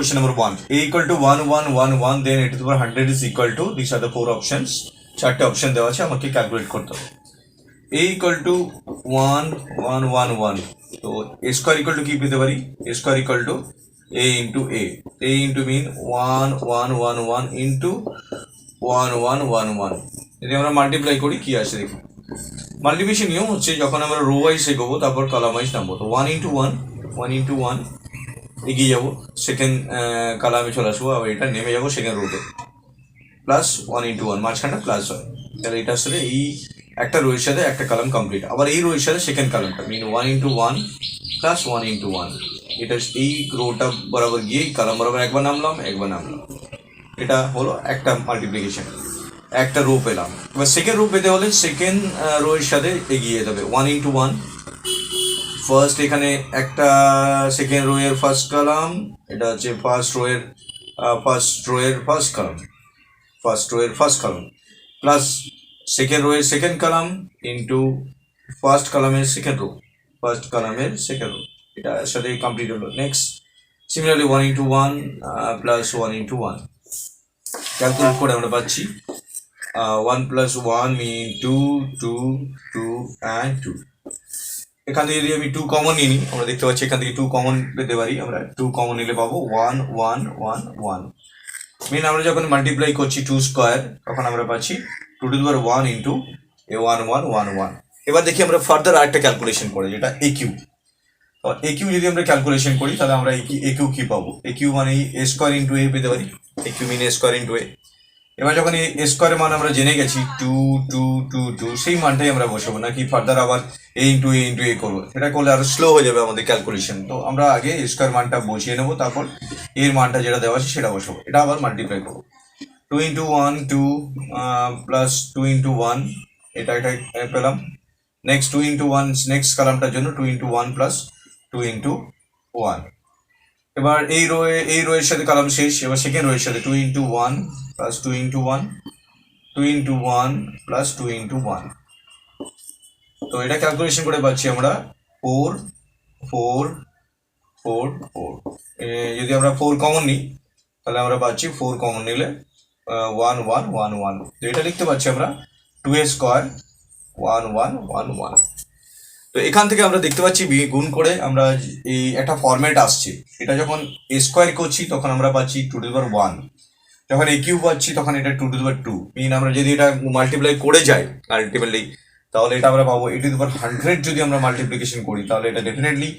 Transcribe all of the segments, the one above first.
question number 1. A equal to 1 1 1 1, then a to the power 100 is equal to, these are the 4 options. চারটে option দেওয়া আছে, আমাকে calculate করতে হবে। A equal to 1 1 1 1, তো a square equal to কি পেতে পারি? A square equal to a into a into mean 1 1 1 1 into 1 1 1 1, যদি আমরা মাল্টিপ্লাই করি কি আসে দেখি। মাল্টিপ্লিকেশন নিয়ম হচ্ছে যখন আমরা রো ওয়াইজ এগোবো তারপর কলাম ওয়াইজ নামবো, তো 1 into 1 1 into 1 এগিয়ে যাবো, সেকেন্ড কালামে চলে আসবো, আবার এটা নেমে যাবো সেকেন্ড রোতে, প্লাস 1 into 1 মাঝখানটা প্লাস হয়, তাহলে এটার সাথে এই একটা রোয়ের সাথে একটা কালাম কমপ্লিট। আবার এই রোয়ের সাথে সেকেন্ড কালামটা মিন 1 into 1 প্লাস 1 into 1, এটা এই রোটা বরাবর গিয়ে কালাম বরাবর একবার নামলাম। এটা হলো একটা মাল্টিপ্লিকেশন, একটা রো পেলাম। এবার সেকেন্ড রো পেতে হলে সেকেন্ড রোয়ের সাথে এগিয়ে যেতে হবে, 1 into 1 ফার্স্ট, এখানে একটা সেকেন্ড রোয়ের ফার্স্ট কালাম, এটা হচ্ছে ফার্স্ট রোয়ের ফার্স্ট কালাম প্লাস সেকেন্ড রোয়ের সেকেন্ড কালাম ইন্টু ফার্স্ট কালামের সেকেন্ড রো, এটার সাথে কমপ্লিট হলো। Next similarly 1 into 1 plus 1 into 1, calculate করে আমরা পাচ্ছি 1 plus 1 mean 2 2 2 and 2। এখান থেকে যদি আমি 2 কমন নিই, আমরা দেখতে পাচ্ছি এখান থেকে 2 কমন পেতে পারি, আমরা 2 কমন নিলে পাবো 1 1 1 1। মিন আমরা যখন মাল্টিপ্লাই করছি 2 স্কোয়ার, তখন আমরা পাচ্ছি 2 to the power 1 into a 1 1 1 1। এবার দেখি আমরা ফার্দার আরেকটা ক্যালকুলেশন করে, যেটা একিউ। তো একিউ যদি আমরা ক্যালকুলেশন করি তাহলে আমরা একিউ কি পাবো? একিউ মানে এ স্কোয়ার ইন্টু এ পেতে পারি, একিউ মিন এ স্কোয়ার ইন্টু এ। এবার যখন এ স্কোয়ারের মান আমরা জেনে গেছি 2 2 2 2, সেই মানটাই আমরা বসাবো, নাকি ফার্দার আবার এ ইন্টু এ করবো? সেটা করলে আরো স্লো হয়ে যাবে আমাদের ক্যালকুলেশন। তো আমরা আগে এ স্কোয়ার মানটা বসিয়ে নেবো, তারপর এর মানটা যেটা দেওয়া আছে সেটা বসাবো, এটা আবার মাল্টিপ্লাই করবো। 2 into 1 2 প্লাস 2 into 1, এটা পেলাম। নেক্সট 2 into 1 নেক্সট কালামটার জন্য 2 into 1 প্লাস 2 into 1। এবার এই রোয়ের সাথে কালাম শেষ, এবার সেকেন্ড রোয়ের সাথে 2 into 1 plus 2 into 1 2 into 1 plus 2 into 1। তো এটা ক্যালকুলেশন করে পাচ্ছি আমরা 4 4 4 4। যদি আমরা 4 কমন নিই তাহলে আমরা পাচ্ছি 4 কমন নিলে 1 1 1 1। তো এটা লিখতে পাচ্ছি আমরা 2a স্কোয়ার 1 1 1 1। তো এখান থেকে আমরা দেখতে পাচ্ছি গুণ করে আমরা এই একটা ফরম্যাট আসছে, এটা যখন এ স্কোয়ার করছি তখন আমরা পাচ্ছি 2 to the power 1, যখন এ কিউ পাচ্ছি তখন এটা 2 to the power 2। মিন আমরা যদি এটা মাল্টিপ্লাই করে যাই আলটিমেটলি, তাহলে এটা আমরা পাবো এ টু দি পাওয়ার 100। যদি আমরা মাল্টিপ্লিকেশন করি তাহলে এটা ডেফিনেটলি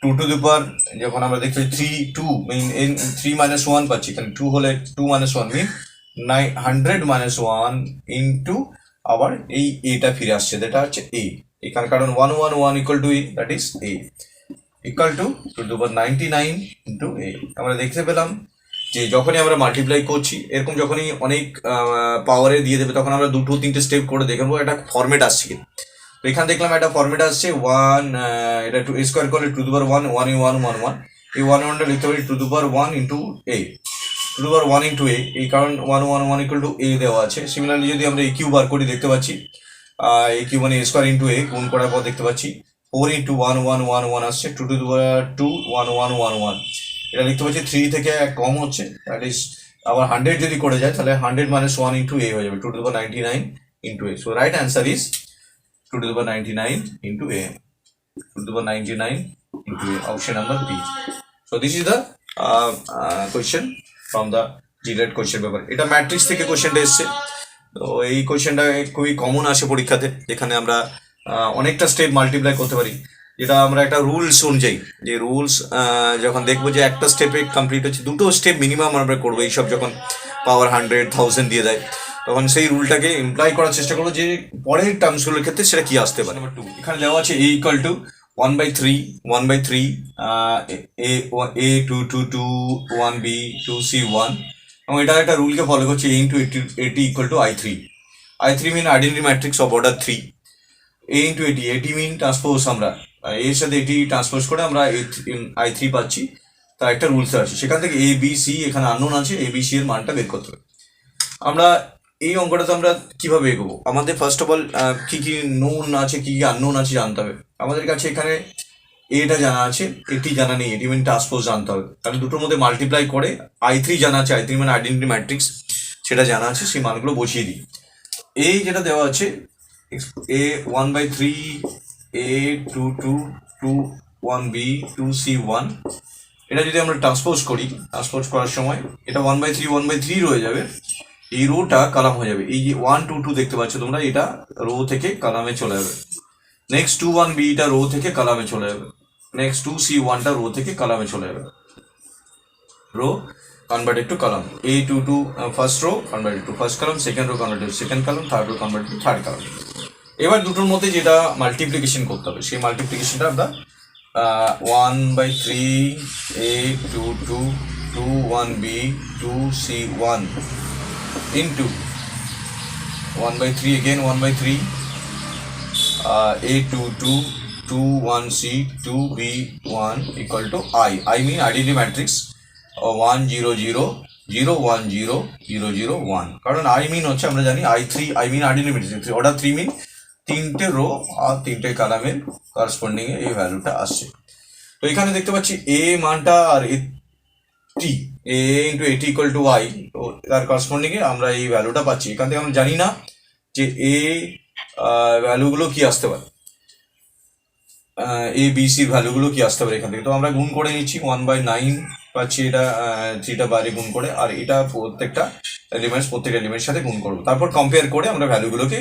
2 to the power, যখন আমরা দেখছি 3 2 মিন 3 minus 1 পাচ্ছি, এখানে 2 হলে 2 minus 1 মিন 100 minus 1 ইন্টু আবার এই এটা ফিরে আসছে, যেটা হচ্ছে এ এখানে, কারণ 1 1 1 equal to a, that is a equal to 2 to the power 99 into a। আমরা দেখতে পেলাম যে যখনই আমরা মাল্টিপ্লাই করছি এরকম যখনই অনেক পাওয়ারে দিয়ে দেবে তখন আমরা 2 3টে স্টেপ করে দেখবো একটা ফরম্যাট আসছে। তো এখানে দেখলাম একটা ফরম্যাট আসছে 1, এটা টু স্কোয়ার করলে 2 to the power 1 1 1 1 1, এই 1 1টা লিখতে পারি 2 to the power 1 into a, 2 to the power 1 into a, এই কারণ 1 1 1 equal to a দেওয়া আছে। সিমিলারলি যদি আমরা এ কিউ বার করি দেখতে পাচ্ছি এ কিউ মানে এ স্কোয়ার ইন্টু এ, গুণ করার পর দেখতে পাচ্ছি 4 into 1 1 1 1 আসছে, 2 to the power 2 1 1 1 1। এটা দেখতে পাচ্ছি 3 থেকে কম হচ্ছে, দ্যাট ইজ আবার 100 যদি করে যায় তাহলে 100 minus 1 into a হয়ে যাবে 2 to the power 99 into a। So right answer is 2 to the power 99 into a, 2 to the power 99 into a, option number B। So this is the question from the GLED question paper। এটা matrix থেকে কোশ্চেনটা এসছে। তো এই কোশ্চেনটা খুবই common আসে পরীক্ষাতে, যেখানে আমরা অনেকটা স্টেপ মাল্টিপ্লাই করতে পারি, যেটা আমরা একটা রুলস অনুযায়ী, যে রুলস যখন দেখবো যে একটা স্টেপে কমপ্লিট হচ্ছে, 2টো স্টেপ মিনিমাম আমরা করবো এইসব, যখন পাওয়ার 100 1000 দিয়ে দেয় তখন সেই রুলটাকে ইমপ্লাই করার চেষ্টা করবো যে পরের টার্মসগুলোর ক্ষেত্রে সেটা কি আসতে পারে। নাম্বার 2 এখানে দেওয়া আছে a equal to 1/3 a 2 2 2 1b 2c 1, এবং এটা একটা রুলকে ফলো করছে a into 80 equal to I3 mean identity matrix of order 3, a into 80 mean transpose, আমরা এর সাথে 80 ট্রান্সপোজ করে আমরা I3 পাচ্ছি, তার একটা রুলস আছে, সেখান থেকে a b c এখানে আননোন আছে, a b c এর মানটা বের করতে হবে। আমরা এই অঙ্কটাতে আমরা কিভাবে এগোবো? আমাদের ফার্স্ট অফ অল কি কি নোন আছে কি কি আননোন আছে জানতে হবে। আমাদের কাছে এখানে এটা জানা আছে, এটি জানা নেই, এটি মানে ট্রান্সপোজ জানতে হবে, কারণ দুটোর মধ্যে মাল্টিপ্লাই করে I3 জানা আছে, I3 মানে আইডেন্টিটি ম্যাট্রিক্স, সেটা জানা আছে, সেই মানগুলো বসিয়ে দিই। এই যেটা দেওয়া আছে a 1/3 a 2 2 2 1b 2c1, এটা যদি আমরা ট্রান্সপোজ করার সময় এটা 1/3 রয়ে যাবে, এই রোটা কলাম হয়ে যাবে। এই যে 1 2 2 দেখতে পাচ্ছ তোমরা, এটা রো থেকে কলামে চলে যাবে। নেক্সট 2 1b টা রো থেকে কলামে চলে যাবে। নেক্সট 2c1 টা রো থেকে কলামে চলে যাবে। Row converted to column, a22 first row converted to first column, second row converted to second column, third row converted to third column। এবার দুটোর মধ্যে যেটা মাল্টিপ্লিকেশন করতে হবে, সেই মাল্টিপ্লিকেশনটা আমরা 1/3 a22 2 1b 2c1 into 1/3 again 1/3 a22 2 1c 2b1 equal to I mean identity matrix 1 0 0 0 1 0 0 0 1, কারণ I mean হচ্ছে আমরা জানি I3 I mean identity matrix order 3 মিন, তিনটে রো আর তিনটে কলামের করসপন্ডিং এ এই ভ্যালুটা আসছে। তো এখানে দেখতে পাচ্ছি a মানটা আর টি a ইন্টু এটি ইকুয়াল টু y, তো তার করসপন্ডিং এ আমরা এই ভ্যালুটা পাচ্ছি। এখান থেকে আমরা জানি না যে a ভ্যালুগুলো কি আসতে পারে, এ বি সির ভ্যালুগুলো কি আসতে পারে এখান থেকে। তো আমরা গুণ করে নিচ্ছি 1/9 পাচ্ছি, এটা 3টা বাইরে গুণ করে, আর এটা প্রত্যেকটা এলিমেন্টের সাথে গুণ করবো, তারপর কম্পেয়ার করে আমরা ভ্যালুগুলোকে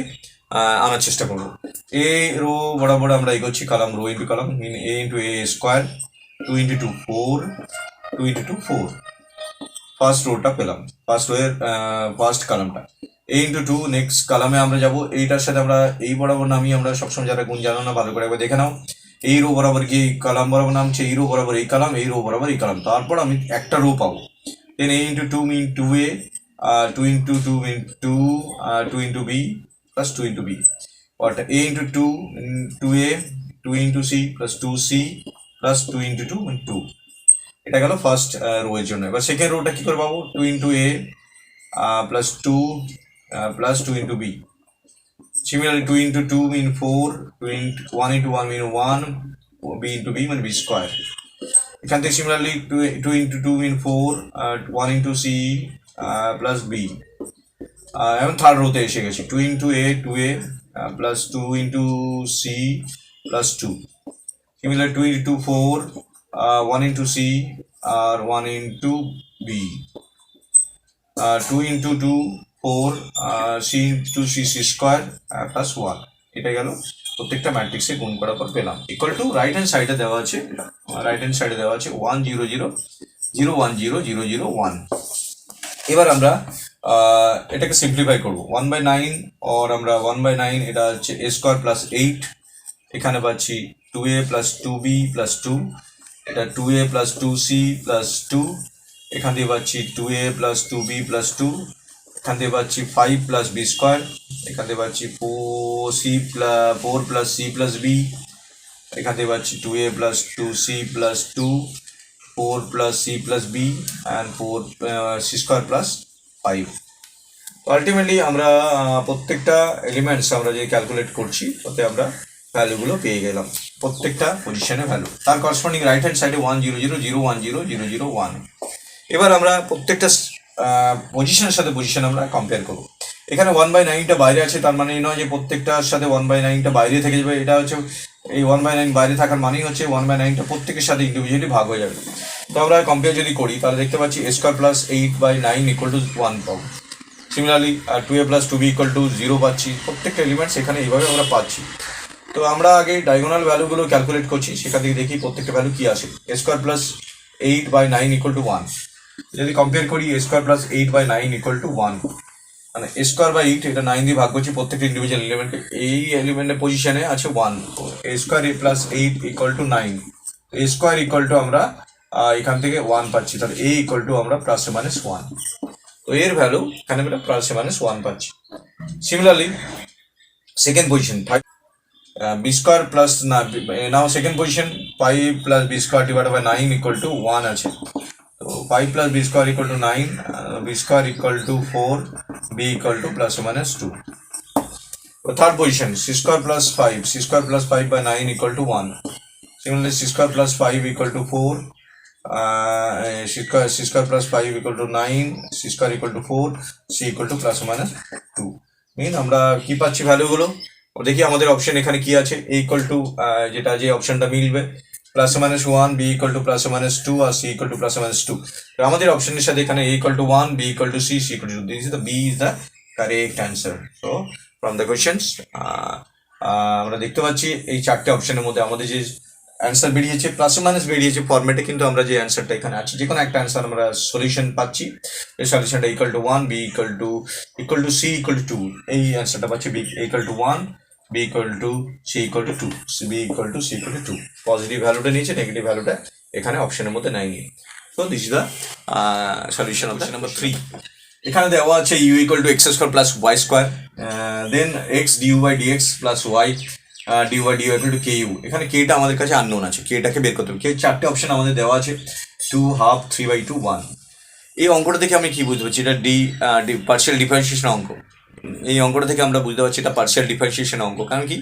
আনার চেষ্টা করবো। এ রো বরাবর আমরা এগোচ্ছি, column row into column, mean a into a square 2 into 2 4 2 into 2 4, first রোটা পেলাম, ফার্স্ট রো এর ফার্স্ট কলামটা a ইন্টু 2। নেক্সট কলামে আমরা যাব, এইটার সাথে আমরা এই বরাবর নামি, আমরা সবসময় যারা গুণ জানো না ভালো করে একবার দেখে নাও, এই রো বরাবর গিয়ে কলাম বরাবর নামছে, এই রো বরাবর এই কলাম, এই রো বরাবর এই কলাম, তারপর আমি একটা রো পাবো। Then a into 2 mean 2a 2 into 2 mean 2 2 into b plus 2 into b, অর্থাৎ a into 2 2a 2 into c plus 2c plus 2 into 2 mean 2। এটা গেল ফার্স্ট রো এর জন্য। এবার সেকেন্ড রোটা কি করে পাবো, 2 into a plus 2 plus 2 into b। Similarly 2 into 2 mean 4, 1 into 1 mean 1, b into b mean b square. এখান থেকে similarly 2 into 2 mean 4, 1 into c plus b। এখন থার্ড রোতে এসে গেছি, 2 into a 2a plus 2 into c plus 2। Similarly 2 into 4, 1 into c আর 1 into b, 2 into 2 4 c into c square plus 1। এটা গেল প্রত্যেকটা ম্যাট্রিক্সে গুণ করার পর পেলাম। ইকুয়াল টু রাইট হ্যান্ড সাইডে দেওয়া আছে, 1 0 0 0 1 0 0 0 1। এবার আমরা এটাকে সিম্পলিফাই করবো, 1/9 আর আমরা 1/9 এটা হচ্ছে a স্কোয়ার প্লাস 8, এখানে পাচ্ছি 2a প্লাস 2b প্লাস 2, এটা 2a প্লাস 2c প্লাস 2, এখান থেকে পাচ্ছি 2a প্লাস 2b প্লাস 2, এখান থেকে পাচ্ছি 5 প্লাস b স্কোয়ার, এখান থেকে পাচ্ছি 4 প্লাস c প্লাস b, এখান থেকে পাচ্ছি 2a plus 2c plus 2, 4 plus c plus b and 4 c square plus 5। Ultimately আমরা প্রত্যেকটা এলিমেন্টস আমরা যে ক্যালকুলেট করছি তাতে আমরা ভ্যালুগুলো পেয়ে গেলাম, প্রত্যেকটা পজিশনে ভ্যালু, তার করসপন্ডিং রাইট হ্যান্ড সাইডে 1 0 0 0 1 0 0 0 1। এবার আমরা প্রত্যেকটা পজিশনের সাথে পজিশন আমরা কম্পেয়ার করবো। এখানে 1/9টা বাইরে আছে, তার মানে এই নয় যে প্রত্যেকটার সাথে 1/9টা বাইরে থেকে যাবে, এটা হচ্ছে এই 1/9 বাইরে থাকার মানেই হচ্ছে 1/9টা প্রত্যেকের সাথে ইন্ডিভিজুয়ালি ভাগ হয়ে যাবে। তো আমরা কম্পেয়ার যদি করি তাহলে দেখতে পাচ্ছি a square plus 8/9 equal to 1 পাবো। Similarly 2a plus 2b equal to 0 পাচ্ছি, প্রত্যেকটা এলিমেন্টস এখানে এইভাবে আমরা পাচ্ছি। তো আমরা আগে ডায়াগোনাল ভ্যালুগুলো ক্যালকুলেট করছি, সেখান থেকে দেখি প্রত্যেকটা ভ্যালু কি আসে। a square plus 8/9 equal to 1, যদি কম্পেয়ার করি a square plus 8/9 equal to 1, মানে a স্কোয়ার বাই 8 এটা 9 দিয়ে ভাগ করছি প্রত্যেকটা ইন্ডিভিজুয়াল এলিমেন্টকে, এই এলিমেন্টের পজিশনে আছে 1, a square plus 8 equal to 9, a square equal two আমরা এখান থেকে 1 পাচ্ছি, তাহলে a ইকুয়াল টু আমরা প্লাস মাইনাস 1, তো এর ভ্যালু এখানে আমরা প্লাস মাইনাস 1 পাচ্ছি। সিমিলারলি সেকেন্ড পজিশন b স্কোয়ার plus now second position 5 plus b square divided by 9 equal to 1 আছে, তো 5 plus b square equal to 9, b square equal to 4, b equal to plus or minus 2. So third position, c square plus 5 by 9 equal to 1. Similarly, c square plus 5 equal to 4. C square plus 5 equal to 9, c square equal to 4, c equal to plus or minus 2. মিন আমরা কি পাচ্ছি ভ্যালুগুলো দেখি আমাদের option এখানে কি আছে a equal to যেটা যে অপশনটা মিলবে plus minus 1, b equal to plus or minus 2 আর c equal to plus or minus 2. তো আমাদের অপশনের সাথে এখানে a equal to 1, b equal to c, c equal to 2. This is the b is the correct answer. So from the questions আমরা দেখতে পাচ্ছি এই চারটে অপশনের মধ্যে আমাদের যে অ্যান্সার বেরিয়েছে প্লাস মাইনাস বেরিয়েছে ফরম্যাটে, কিন্তু আমরা যে অ্যান্সারটা এখানে আছে যে কোনো একটা অ্যান্সার আমরা সলিউশন পাচ্ছি। এই সলিউশনটা equal to 1, b equal to c equal to 2, এই অ্যান্সারটা পাচ্ছি b equal to 1, b equal to c equal to 2, b equal to c equal to 2। Positive ভ্যালুটা নিয়েছে, নেগেটিভ ভ্যালুটা এখানে অপশনের মধ্যে নেয়নি। তো this is the solution of number 3। এখানে দেওয়া আছে u equal to x square plus y square, then x d u by d x plus y d u by d u equal to k u. এখানে কেটা আমাদের কাছে আননোন আছে, কেটাকে বের করতে হবে। কে চারটে অপশন আমাদের দেওয়া আছে 2, হাফ, 3/2, 1। এই অঙ্কটা থেকে আমি কি বুঝতে পারছি, এটা পার্শিয়াল ডিফারেন্সিয়েশন অঙ্ক। এই অঙ্কটা থেকে আমরা বুঝতে পারছি এটা পার্শিয়াল ডিফারেন্সিয়েশন অঙ্ক, কারণ কি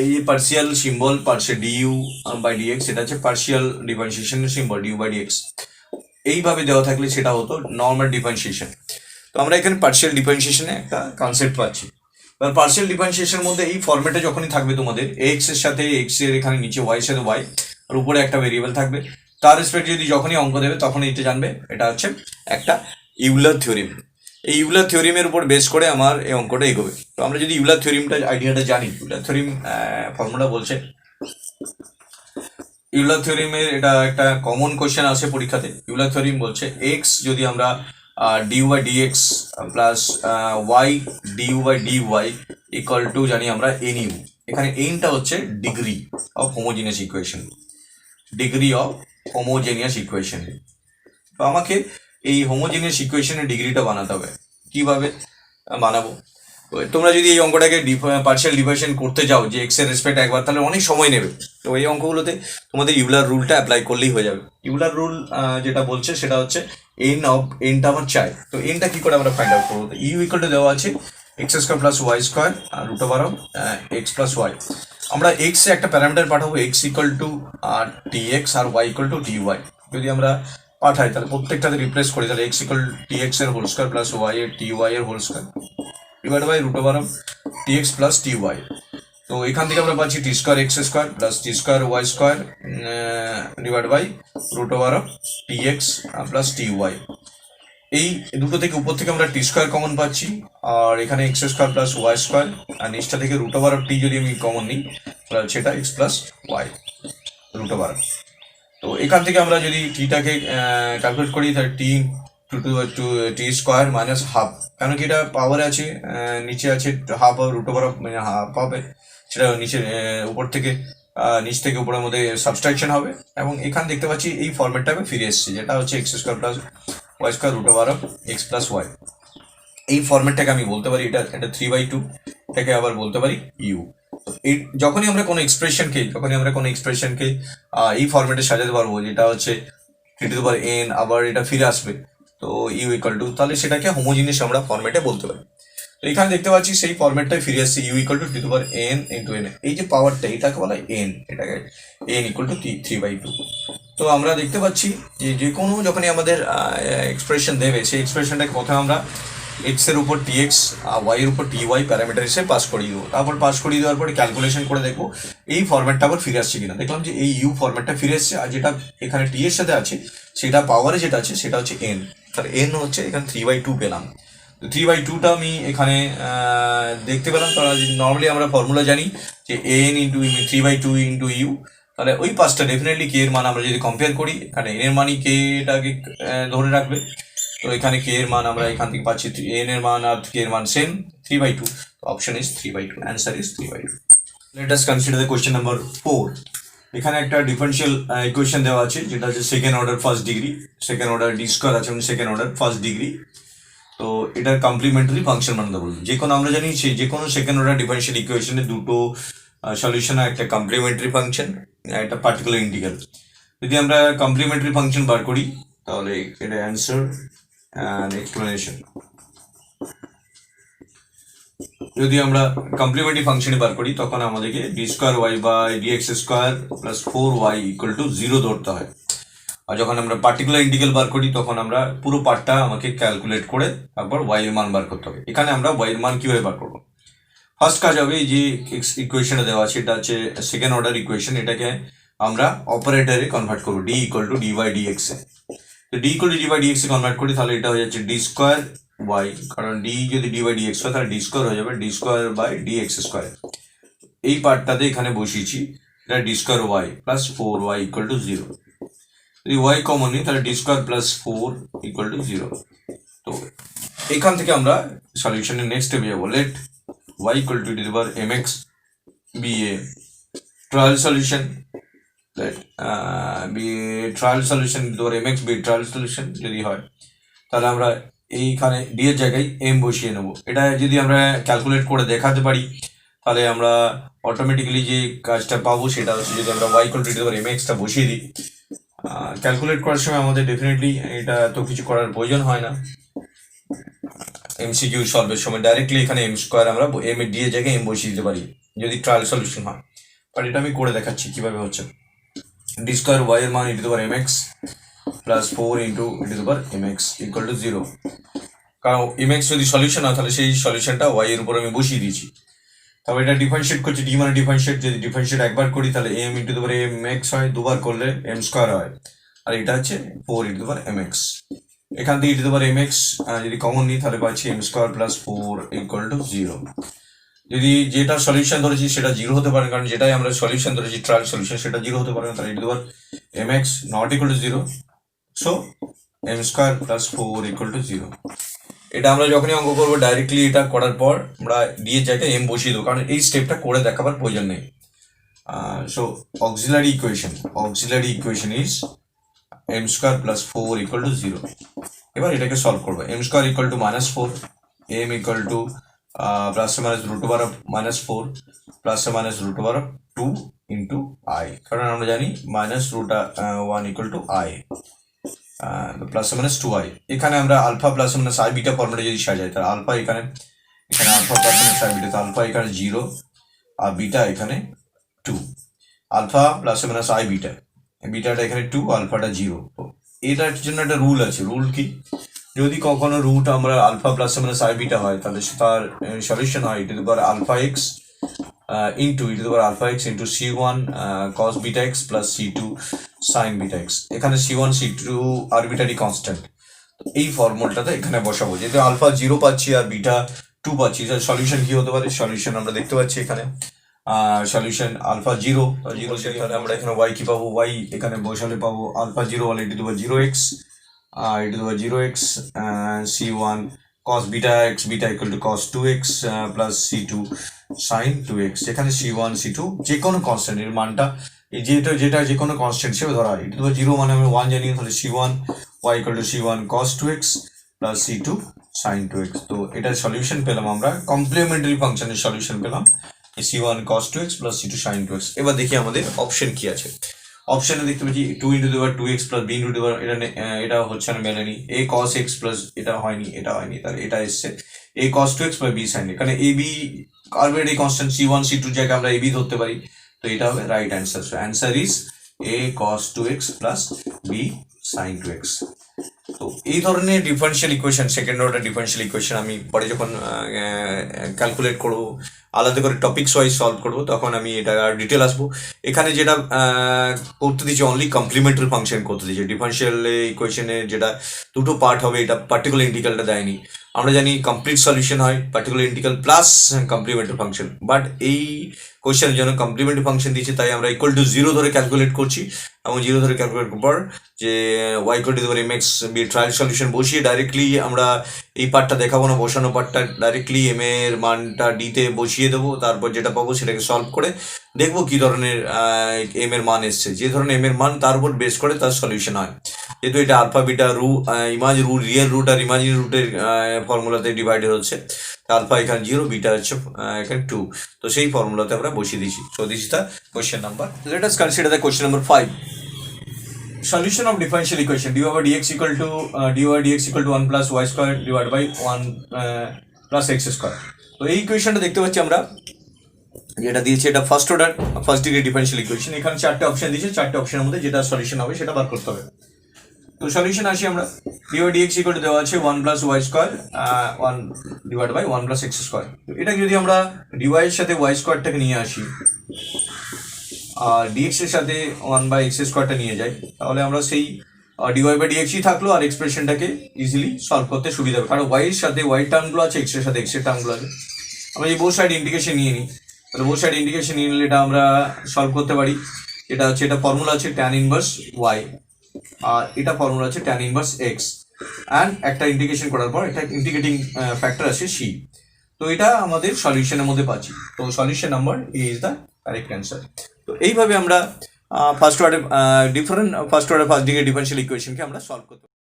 এই partial symbol partial d u by d x, এটা হচ্ছে পার্শিয়াল ডিফারেন্সিয়েশনের সিম্বল ডিউ বাই ডিএক্স। এইভাবে দেওয়া থাকলে সেটা হতো নর্মাল ডিফারেন্সিয়েশন। তো আমরা এখানে পার্শিয়াল ডিফারেন্সিয়েশনে একটা কনসেপ্ট পাচ্ছি। এবার পার্শিয়াল ডিফারেন্সিয়েশনের মধ্যে এই ফরম্যাটে যখনই থাকবে তোমাদের এক্স এর সাথে এক্স এর এখানে নিচে ওয়াই এর সাথে ওয়াই আর উপরে একটা ভেরিয়েবল থাকবে, তার রেসপেক্টে যদি যখনই অঙ্ক দেবে তখন এটা জানবে এটা হচ্ছে একটা ইউলার থিওরিম। এই ইউলার থিওরিমের উপর বেস করে আমার এই অঙ্কটা এগোবে। তো আমরা যদি ইউলার থিওরিমটা আইডিয়াটা জানি, ইউলার থিওরিম ফর্মুলা বলছে, ইউলার থিওরিমের এটা একটা কমন কোশ্চেন আসে পরীক্ষাতে। ইউলার থিওরিম বলছে এক্স যদি আমরা d u by d x plus y d u by d y equal to জানি আমরা এন ইউ। এখানে এনটা হচ্ছে degree of homogeneous equation, degree of homogeneous equation. তো আমাকে এই হোমোজিনিয়াস ইকুয়েশনের ডিগ্রিটা বানাতে হবে। কিভাবে বানাবো? তোমরা যদি এই অঙ্কটাকে পার্শিয়াল ডিভাইশন করতে যাও যে এক্স এর রেসপেক্ট একবার, তাহলে অনেক সময় নেবে। তো এই অঙ্কগুলোতে তোমাদের ইউলার রুলটা অ্যাপ্লাই করলেই হয়ে যাবে। ইউলার রুল যেটা বলছে সেটা হচ্ছে এনটা আমার চাই। তো এনটা কি করে আমরা ফাইন্ড আউট করবো? ইউ ইকুয়াল টু দেওয়া আছে x square plus y square আর root over of x plus y. আমরা এক্স এ একটা প্যারামিটার পাঠাবো x equal to t x আর y equal to t y. যদি আমরা পাঠাই তাহলে প্রত্যেকটাতে রিপ্লেস করি, তাহলে এক্স ইকুয়াল টি এক্স এর হোল স্কোয়ার প্লাস ওয়াই এর টি ওয়াই এর whole square divide by root over of t x plus t y. তো এখান থেকে আমরা পাচ্ছি t square x square plus t square y square divide by root over of t x plus t y. এই দুটো থেকে উপর থেকে আমরা টি স্কোয়ার কমন পাচ্ছি, আর এখানে x square plus y square, আর নিচটা থেকে রুট ওভার অফ টি যদি আমি কমন নিই তাহলে সেটা x plus y root over. তো এখান থেকে আমরা যদি টিটাকে ক্যালকুলেট করি তাহলে t to t square minus half, কারণ কি এটা পাওয়ারে আছে, নিচে আছে হাফ রুট ওভার অফ মানে হাফ হবে, সেটা নিচে উপর থেকে নিচ থেকে উপরের মধ্যে সাবস্ট্রাকশন হবে। এবং এখানে দেখতে পাচ্ছি এই ফরম্যাটটা আমি ফিরে এসেছি, যেটা হচ্ছে x square plus y square root over of x plus y. এই ফরম্যাটটাকে আমি বলতে পারি এটা 3/2, এটাকে আবার বলতে পারি ইউ। এই যখনই আমরা কোনো এক্সপ্রেশনকে এই ফরম্যাটে সাজাতে পারবো, যেটা হচ্ছে টি টু দি পাওয়ার এন, আবার এটা ফিরে আসবে, তো ইউ ইকুয়াল টু, তাহলে সেটাকে হোমোজিনিয়াস আমরা ফরম্যাটে বলতে পারি। তো এখানে দেখতে পাচ্ছি সেই ফরম্যাটটাই ফিরে আসছে, u equal to t to the power n into n. এই যে পাওয়ারটা এটাকে বলা হয় এন, এটাকে এন ইকুয়াল টু 3/2। তো আমরা দেখতে পাচ্ছি যে কোনো যখনই আমাদের এক্সপ্রেশন দেবে, সেই এক্সপ্রেশনটাকে প্রথমে আমরা এক্স এর উপর টি এক্স আর ওয়াই এর উপর টি ওয়াই প্যারামিটার হিসেবে পাস করিয়ে দেবো। তারপর পাস করিয়ে দেওয়ার পরে ক্যালকুলেশন করে দেখবো এই ফরম্যাটটা আবার ফিরে আসছে কিনা। দেখলাম যে এই ইউ ফরম্যাটটা ফিরে এসছে, আর যেটা এখানে টি এর সাথে আছে সেটা পাওয়ারে যেটা আছে সেটা হচ্ছে এন। তার এন হচ্ছে এখানে 3/2 পেলাম। তো 3/2টা আমি এখানে দেখতে পেলাম, কারণ নর্মালি আমরা ফর্মুলা জানি যে এন ইন্টু 3/2 ইন্টু ইউ, তাহলে ওই পাঁচটা ডেফিনেটলি কে এর মান আমরা যদি কম্পেয়ার করি, এখানে এন এর মানই কে এটাকে ধরে রাখবে। তো এখানে কে এর মান আমরা এখান থেকে পাচ্ছি এন এর মান আর কে এর মান same 3/2। Option is 3/2, answer is 3/2। Let us consider the question number 4। এখানে একটা ডিফারেন্সিয়াল ইকুয়েশন দেওয়া আছে, যেটা হচ্ছে second order first degree, second order D square আছে মানে সেকেন্ড অর্ডার ফার্স্ট ডিগ্রি। তো এটার কমপ্লিমেন্টারি ফাংশন বানাতে বলবো। যে কোনো আমরা জানি যে কোনো সেকেন্ড অর্ডার ডিফারেন্সিয়াল ইকুয়েশনে দুটো সলিউশন, একটা কমপ্লিমেন্টারি ফাংশন, একটা পার্টিকুলার ইন্টিগ্রাল। যদি আমরা কমপ্লিমেন্টারি ফাংশন বার করি তাহলে এটা অ্যান্সার অ্যান্ড এক্সপ্লেনেশন। যদি আমরা কমপ্লিমেন্টারি ফাংশনে বার করি তখন আমাদেরকে d square y by dx square plus 4y equal to 0 ধরতে হয়। আর যখন আমরা পার্টিকুলার ইন্টিগ্রাল বার করি তখন আমরা পুরো পার্টটা আমাকে ক্যালকুলেট করে তারপর ওয়াই এর মান বার করতে হবে। এখানে আমরা ওয়াই এর মান কিভাবে বার করবো? ফার্স্ট কাজ হবে এই যে ইকুয়েশনে দেওয়া আছে, এটা হচ্ছে সেকেন্ড অর্ডার ইকুয়েশন, এটাকে আমরা অপারেটরে কনভার্ট করবো d equal to d by d x এ। তো d equal to d by d x এ কনভার্ট করি তাহলে এটা হয়ে যাচ্ছে ডি স্কোয়ার ওয়াই, কারণ ডি যদি ডি বাই ডিএক্স হয় তাহলে ডি স্কোয়ার হয়ে যাবে d square by dx square. এই পার্টটাতে এখানে বসিয়েছি, এটা d square y plus 4y equal to 0। যদি ওয়াই কমন নিই তাহলে d square plus 4 equal to 0। তো এখান থেকে আমরা সলিউশনের নেক্সট স্টেপে যাবো। Let y equal to the power mx be a trial solution. Let be a trial solution to the power mx be a trial solution যদি হয় তাহলে আমরা এইখানে d এর জায়গায় m বসিয়ে নেব। এটা যদি আমরা ক্যালকুলেট করে দেখাতে পারি তাহলে আমরা অটোমেটিক্যালি যে কাজটা পাবো সেটা হচ্ছে যদি আমরা y equal to the power mx টা বসিয়ে দিই। ক্যালকুলেট করার সময় আমাদের ডেফিনেটলি এটা তো কিছু করার প্রয়োজন হয় না, এমসিকিউ সলভের সময় ডাইরেক্টলি এখানে এম স্কোয়ার আমরা এম এর ডি এর জায়গায় এম বসিয়ে দিতে পারি যদি ট্রায়াল সলিউশন হয়। বাট এটা আমি করে দেখাচ্ছি কিভাবে হচ্ছে। ডি স্কোয়ার ওয়াই এর মান into the power m x plus 4 into into the power m x equal to 0। কারণ এম এক্স যদি সলিউশন হয় তাহলে সেই সলিউশনটা ওয়াই এর উপর আমি বসিয়ে দিয়েছি। তারপর এটা ডিফারেন্সিয়েট করছি, ডি মানে ডিফারেন্সিয়েট, যদি ডিফারেন্সিয়েট একবার করি তাহলে m into the power m x হয়, দুবার করলে এম স্কোয়ার হয়, আর এটা হচ্ছে 4 into the power m x. এখান থেকে e to the power m x যদি কমন নিই তাহলে পাচ্ছি m square plus 4 equal to 0। যদি যেটা সলিউশন ধরেছি সেটা 0 হতে পারে, কারণ যেটাই আমরা সলিউশন ধরেছি ট্রায়াল সলিউশন সেটা 0 হতে পারে না, তাহলে e to the power m x not equal to 0, so m square plus 4 equal to 0। এটা আমরা যখনই অঙ্ক করবো ডাইরেক্টলি এটা করার পর আমরা ডি এর জায়গায় এম বসিয়ে দেবো, কারণ এই স্টেপটা করে দেখাবার প্রয়োজন নেই। So auxiliary equation is m square plus 4 equal to 0। এবার এটাকে সলভ করবো। M square equal to -4, m equal to plus minus root over of -4 plus minus root over of 2 into i, কারণ আমরা জানি minus root 1 equal to i plus minus 2i। এখানে আমরা alpha plus minus i beta ফর্মেটে যদি সাজাই তাহলে alpha এখানে alpha plus minus i beta, তো আলফা এখানে 0 আর বিটা এখানে 2। Alpha plus minus i beta, বিটাটা এখানে 2, আলফাটা 0। এটার জন্য একটা রুল আছে। রুল কি? যদি কখনো রুট আমরা alpha plus minus i beta হয় তাহলে তার সলিউশন হয় e to the power alpha x into e to the power alpha x into c1 cos beta x plus c2 sin beta x. এখানে c1 c2 আরবিটারি কনস্ট্যান্ট, এই ফর্মুলাটাতে এখানে বসাবো। যেহেতু alpha 0 পাচ্ছি আর বিটা 2 পাচ্ছি, সলিউশন কি হতে পারে? সলিউশন আমরা দেখতে পাচ্ছি এখানে সলিউশন আলফা 0, তাহলে আমরা এখানে ওয়াই কি পাবো? ওয়াই এখানে বসালে পাবো আলফা 0 হলে e to the power 0x e to the power 0x c1 cos beta x, beta equal to cos 2x plus c2 sin 2x। এখানে c1 c2 যে কোনো কনস্ট্যান্ট এর মানটা যেটা যে কোনো কনস্ট্যান্ট হিসেবে ধরা হয়। ইটু দি পাওয়ার 0 মানে আমি 1 জানি, তাহলে c1 y equal two c1 cos 2x plus c2 sin 2x। তো এটার সলিউশন পেলাম আমরা, কমপ্লিমেন্টারি ফাংশনের সলিউশন পেলাম c1 cos 2x plus c2 sin 2x। এবার দেখি আমাদের অপশন কি আছে। অপশনে দেখতে পাচ্ছি 2 into the power 2x plus b into the power, এটা হচ্ছে না, মেলেনি। a cos x প্লাস এটা হয়নি, তাহলে এটা এসছে a cos 2x plus b sin। এখানে a b arbitrary constant c1 c2 জায়গায় আমরা a b ধরতে পারি, তো এটা হবে right answer. Answer is a cos 2x plus b sin 2x। তো এই ধরনের differential equation, second order differential equation আমি পরে যখন ক্যালকুলেট করবো, আলাদা করে টপিকস ওয়াইজ সলভ করবো, তখন আমি এটা ডিটেল আসবো। এখানে যেটা করতে দিচ্ছে অনলি কমপ্লিমেন্টারি ফাংশন করতে দিচ্ছে। ডিফারেন্সিয়াল ইকুয়েশনের যেটা দুটো পার্ট হবে, এটা পার্টিকুলার ইন্টিগ্রালটা দেয়নি। আমরা জানি কমপ্লিট সলিউশন হয় particular integral plus complimentary function, but এই কোয়েশ্চেনের জন্য কমপ্লিমেন্টারি ফাংশন দিচ্ছে, তাই আমরা ইকুয়াল টু 0 ধরে ক্যালকুলেট করছি। এবং 0 ধরে ক্যালকুলেট করার পর যে y equal to m x be trial solution বসিয়ে ডাইরেক্টলি আমরা এই পার্টটা দেখাবো না, বসানো পার্টটা ডাইরেক্টলি এম এর মানটা ডিতে বসিয়ে দেবো, তারপর যেটা পাবো সেটাকে সলভ করে দেখবো কি ধরনের এম এর মান এসছে। যে ধরনের এম এর মান তার উপর বেস করে তার সলিউশন হয়। যেহেতু এটা আলফা বিটা রিয়েল রুট আর ইমাজিনারি রুটের ফর্মুলাতে ডিভাইডেড হচ্ছে, আলফা এখানে 0, বিটা হচ্ছে এখানে 2, তো সেই ফর্মুলাতে আমরা বসিয়ে দিচ্ছি। So this is the question number. Let us consider the question number 5. Solution of differential equation dy by dx equal to 1 plus y square divided by 1 plus x square. তো এই ইকুয়েশনটা দেখতে পাচ্ছি আমরা যেটা দিয়েছে, এটা first order first degree differential equation. এখানে 4টে option দিয়েছে, 4টে অপশনের মধ্যে যেটা সলিউশন হবে সেটা বার করতে হবে। তো সলিউশন আসি আমরা, dy dx ইকুয়াল টু দেওয়া আছে 1 plus y square 1 divide by 1 plus x square. তো এটাকে যদি আমরা dy এর সাথে ওয়াই স্কোয়ারটাকে নিয়ে আসি আর dx এর সাথে 1 বাই এক্স স্কোয়ারটা নিয়ে যাই, তাহলে আমরা সেই dy বাই dx ই থাকলো আর এক্সপ্রেশনটাকে ইজিলি সলভ করতে সুবিধা হবে, কারণ y এর সাথে y টার্মগুলো আছে, x এর সাথে x এর টার্মগুলো আছে। আমরা এই বোথ সাইড ইন্টিগ্রেশন নিয়ে নিই, তাহলে বোথ সাইড ইন্টিগ্রেশন নিয়ে নিলে এটা আমরা সলভ করতে পারি। এটা হচ্ছে, এটা ফর্মুলা আছে tan ইনভার্স y আর এটা ফর্মুলা আছে tan ইনভার্স x, অ্যান্ড একটা ইন্টিগ্রেশন করার পর একটা ইন্টিগ্রেটিং ফ্যাক্টর আছে c। তো এটা আমাদের সলিউশনের মধ্যে পাচ্ছি। তো solution number is the correct answer. তো এইভাবে আমরা first order first degree differential ইকুয়েশনকে আমরা সলভ করতে পারি।